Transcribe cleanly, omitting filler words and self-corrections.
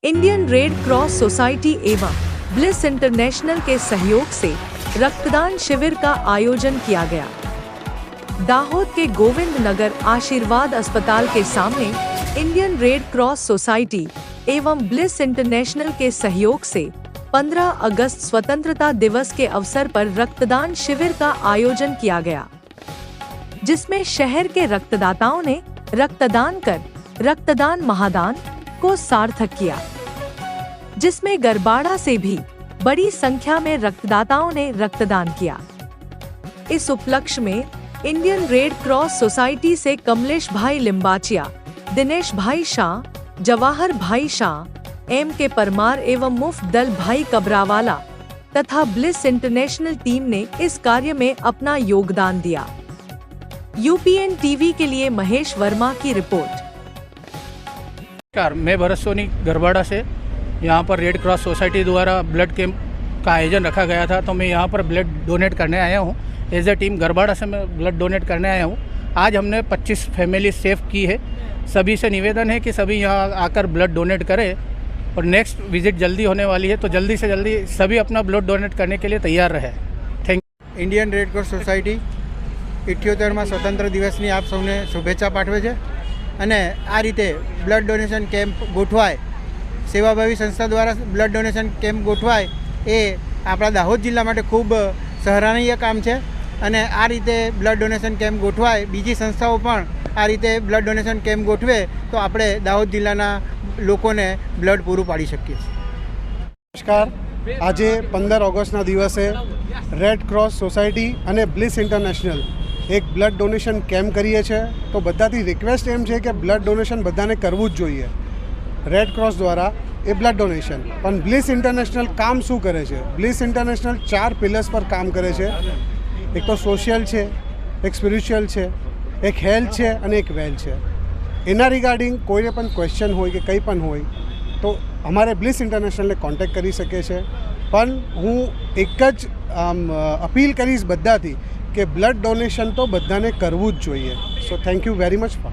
Indian Red Cross society एवं bliss international के सहयोग से रक्तदान शिविर का आयोजन किया गया। दाहोद के गोविंद नगर आशीर्वाद अस्पताल के सामने इंडियन रेड क्रॉस सोसाइटी एवं ब्लिस इंटरनेशनल के सहयोग से 15 अगस्त स्वतंत्रता दिवस के अवसर पर रक्तदान शिविर का आयोजन किया गया, जिसमें शहर के रक्तदाताओं ने रक्तदान कर रक्तदान महादान को सार्थक किया, जिसमें गरबाड़ा से भी बड़ी संख्या में रक्तदाताओं ने रक्तदान किया। इस उपलक्ष्य में इंडियन रेड क्रॉस सोसाइटी से कमलेश भाई लिम्बाचिया, दिनेश भाई शाह, जवाहर भाई शाह, एम के परमार एवं मुफ्दल भाई कबरावाला तथा ब्लिस इंटरनेशनल टीम ने इस कार्य में अपना योगदान दिया। यूपीएन टीवी के लिए महेश वर्मा की रिपोर्ट। मैं भरत सोनी गरबाड़ा से, यहाँ पर रेड क्रॉस सोसाइटी द्वारा ब्लड कैंप का आयोजन रखा गया था, तो मैं यहाँ पर ब्लड डोनेट करने आया हूँ। एज ए टीम गरबाड़ा से मैं ब्लड डोनेट करने आया हूँ। आज हमने 25 फैमिली सेव की है। सभी से निवेदन है कि सभी यहाँ आकर ब्लड डोनेट करें और नेक्स्ट विजिट जल्दी होने वाली है, तो जल्दी से जल्दी सभी अपना ब्लड डोनेट करने के लिए तैयार रहे। Thank you. Indian Red Cross Society 78માં સ્વતંત્ર દિવસની આપ સૌને શુભેચ્છા પાઠવે છે અને આ રીતે બ્લડ ડોનેશન કેમ્પ ગોઠવાય, સેવાભાવી સંસ્થા દ્વારા બ્લડ ડોનેશન કેમ્પ ગોઠવાય એ આપણા દાહોદ જિલ્લા માટે ખૂબ સરાહનીય કામ છે અને આ રીતે બ્લડ ડોનેશન કેમ્પ ગોઠવાય, બીજી સંસ્થાઓ પણ આ રીતે બ્લડ ડોનેશન કેમ્પ ગોઠવે તો આપણે દાહોદ જિલ્લાના લોકોને બ્લડ પૂરું પાડી શકીએ છીએ। નમસ્કાર, આજે 15 ઓગસ્ટના દિવસે રેડ ક્રોસ સોસાયટી અને બ્લિસ ઇન્ટરનેશનલ એક બ્લડ ડોનેશન કેમ્પ કરીએ છીએ। તો બધાથી રિક્વેસ્ટ એમ છે કે બ્લડ ડોનેશન બધાને કરવું જ જોઈએ। રેડ ક્રોસ દ્વારા એ બ્લડ ડોનેશન, પણ બ્લિસ ઇન્ટરનેશનલ કામ શું કરે છે? બ્લિસ ઇન્ટરનેશનલ 4 પિલર્સ પર કામ કરે છે। એક તો સોશિયલ છે, એક સ્પિરિચ્યુઅલ છે, એક હેલ્થ છે અને એક વેલ છે। એના રિગાર્ડિંગ કોઈને પણ ક્વેશ્ચન હોય કે કંઈ પણ હોય તો અમારે બ્લિસ ઇન્ટરનેશનલને કોન્ટેક્ટ કરી શકે છે। પણ હું એક જ અપીલ કરીશ બધાથી કે બ્લડ ડોનેશન તો બધાને કરવું જ જોઈએ। So thank you very much for